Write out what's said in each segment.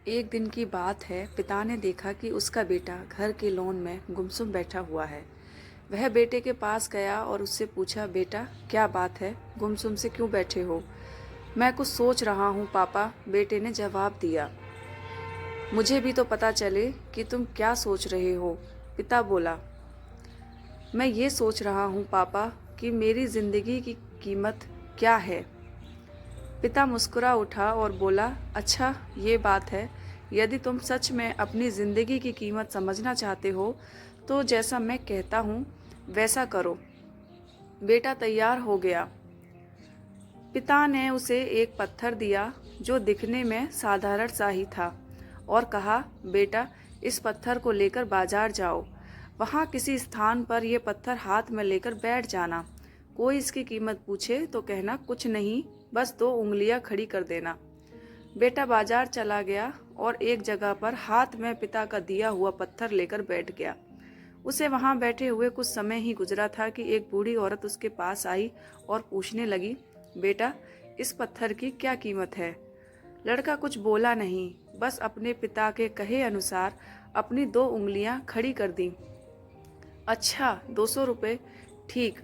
एक दिन की बात है, पिता ने देखा कि उसका बेटा घर के लॉन में गुमसुम बैठा हुआ है। वह बेटे के पास गया और उससे पूछा, बेटा क्या बात है, गुमसुम से क्यों बैठे हो? मैं कुछ सोच रहा हूँ पापा, बेटे ने जवाब दिया। मुझे भी तो पता चले कि तुम क्या सोच रहे हो, पिता बोला। मैं ये सोच रहा हूँ पापा कि मेरी जिंदगी की कीमत क्या है। पिता मुस्कुरा उठा और बोला, अच्छा ये बात है। यदि तुम सच में अपनी ज़िंदगी की कीमत समझना चाहते हो तो जैसा मैं कहता हूँ वैसा करो। बेटा तैयार हो गया। पिता ने उसे एक पत्थर दिया जो दिखने में साधारण सा ही था और कहा, बेटा इस पत्थर को लेकर बाजार जाओ। वहाँ किसी स्थान पर यह पत्थर हाथ में लेकर बैठ जाना। कोई इसकी कीमत पूछे तो कहना कुछ नहीं, बस 2 उंगलियां खड़ी कर देना। बेटा बाजार चला गया और एक जगह पर हाथ में पिता का दिया हुआ पत्थर लेकर बैठ गया। उसे वहां बैठे हुए कुछ समय ही गुजरा था कि एक बूढ़ी औरत उसके पास आई और पूछने लगी, बेटा इस पत्थर की क्या कीमत है? लड़का कुछ बोला नहीं, बस अपने पिता के कहे अनुसार अपनी 2 उंगलियां खड़ी कर दी। अच्छा 200 रुपये, ठीक,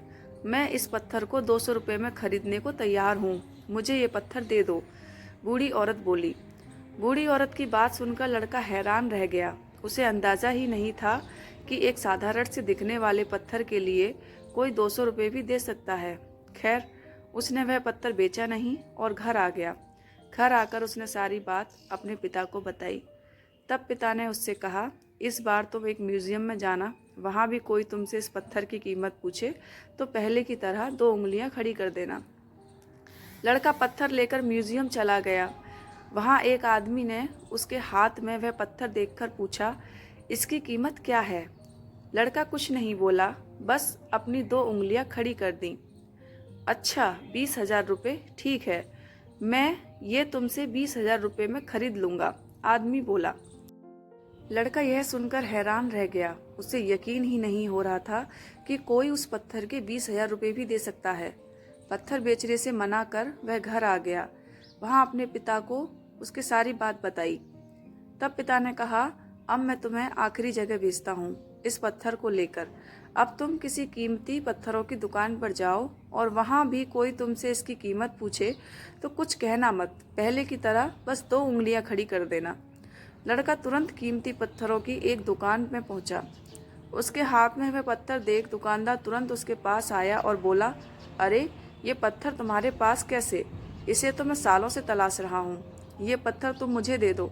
मैं इस पत्थर को 200 रुपये में खरीदने को तैयार हूँ, मुझे ये पत्थर दे दो, बूढ़ी औरत बोली। बूढ़ी औरत की बात सुनकर लड़का हैरान रह गया। उसे अंदाजा ही नहीं था कि एक साधारण से दिखने वाले पत्थर के लिए कोई 200 रुपये भी दे सकता है। खैर, उसने वह पत्थर बेचा नहीं और घर आ गया। घर आकर उसने सारी बात अपने पिता को बताई। तब पिता ने उससे कहा, इस बार तुम एक म्यूजियम में जाना, वहाँ भी कोई तुमसे इस पत्थर की कीमत पूछे तो पहले की तरह 2 उंगलियां खड़ी कर देना। लड़का पत्थर लेकर म्यूजियम चला गया। वहाँ एक आदमी ने उसके हाथ में वह पत्थर देखकर पूछा, इसकी कीमत क्या है? लड़का कुछ नहीं बोला, बस अपनी 2 उंगलियां खड़ी कर दी। अच्छा 20,000 रुपये, ठीक है, मैं ये तुमसे 20,000 रुपये में खरीद लूँगा, आदमी बोला। लड़का यह सुनकर हैरान रह गया। उसे यकीन ही नहीं हो रहा था कि कोई उस पत्थर के 20,000 रुपये भी दे सकता है। पत्थर बेचने से मना कर वह घर आ गया। वहाँ अपने पिता को उसकी सारी बात बताई। तब पिता ने कहा, अब मैं तुम्हें आखिरी जगह भेजता हूँ इस पत्थर को लेकर। अब तुम किसी कीमती पत्थरों की दुकान पर जाओ और वहाँ भी कोई तुमसे इसकी कीमत पूछे तो कुछ कहना मत, पहले की तरह बस 2 उंगलियां खड़ी कर देना। लड़का तुरंत कीमती पत्थरों की एक दुकान में पहुंचा। उसके हाथ में वह पत्थर देख दुकानदार तुरंत उसके पास आया और बोला, अरे ये पत्थर तुम्हारे पास कैसे? इसे तो मैं सालों से तलाश रहा हूँ। ये पत्थर तुम मुझे दे दो,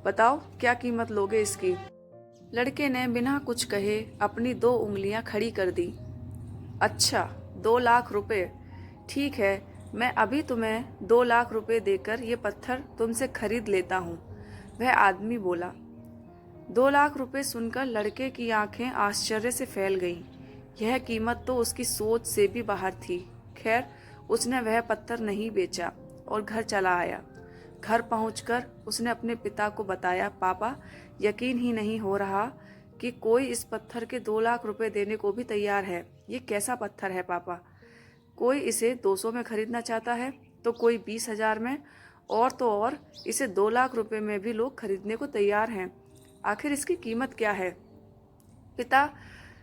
बताओ क्या कीमत लोगे इसकी? लड़के ने बिना कुछ कहे अपनी 2 उंगलियां खड़ी कर दी। अच्छा 2 लाख रुपए, ठीक है, मैं अभी तुम्हें 2 लाख रुपए देकर ये पत्थर तुमसे खरीद लेता हूँ, वह आदमी बोला। 2 लाख रुपए सुनकर लड़के की आंखें आश्चर्य से फैल गईं। यह कीमत तो उसकी सोच से भी बाहर थी। खैर, उसने वह पत्थर नहीं बेचा और घर चला आया। घर पहुंचकर उसने अपने पिता को बताया, पापा यकीन ही नहीं हो रहा कि कोई इस पत्थर के 2 लाख रुपए देने को भी तैयार है। ये कैसा पत्थर है पापा? कोई इसे 200 में खरीदना चाहता है तो कोई 20,000 में, और तो और इसे 2 लाख रुपए में भी लोग खरीदने को तैयार हैं। आखिर इसकी कीमत क्या है? पिता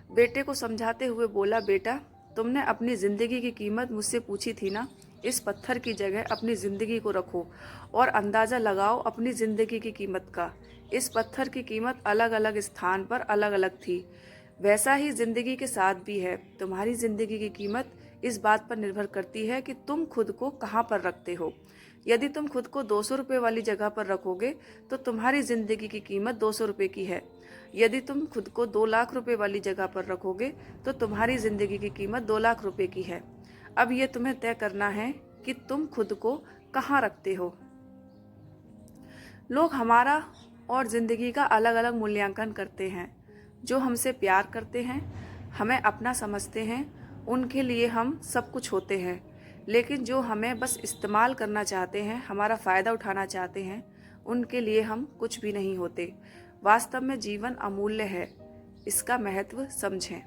बेटे को समझाते हुए बोला, बेटा तुमने अपनी ज़िंदगी की कीमत मुझसे पूछी थी ना, इस पत्थर की जगह अपनी ज़िंदगी को रखो और अंदाज़ा लगाओ अपनी ज़िंदगी की कीमत का। इस पत्थर की कीमत अलग अलग स्थान पर अलग अलग थी, वैसा ही ज़िंदगी के साथ भी है। तुम्हारी ज़िंदगी की कीमत इस बात पर निर्भर करती है कि तुम खुद को कहाँ पर रखते हो। यदि तुम खुद को 200 रुपये वाली जगह पर रखोगे तो तुम्हारी ज़िंदगी की कीमत 200 रुपये की है। यदि तुम खुद को 2 लाख रुपए वाली जगह पर रखोगे तो तुम्हारी ज़िंदगी की कीमत 2 लाख रुपए की है। अब ये तुम्हें तय करना है कि तुम खुद को कहाँ रखते हो। लोग हमारा और ज़िंदगी का अलग अलग मूल्यांकन करते हैं। जो हमसे प्यार करते हैं, हमें अपना समझते हैं, उनके लिए हम सब कुछ होते हैं। लेकिन जो हमें बस इस्तेमाल करना चाहते हैं, हमारा फ़ायदा उठाना चाहते हैं, उनके लिए हम कुछ भी नहीं होते। वास्तव में जीवन अमूल्य है, इसका महत्व समझें।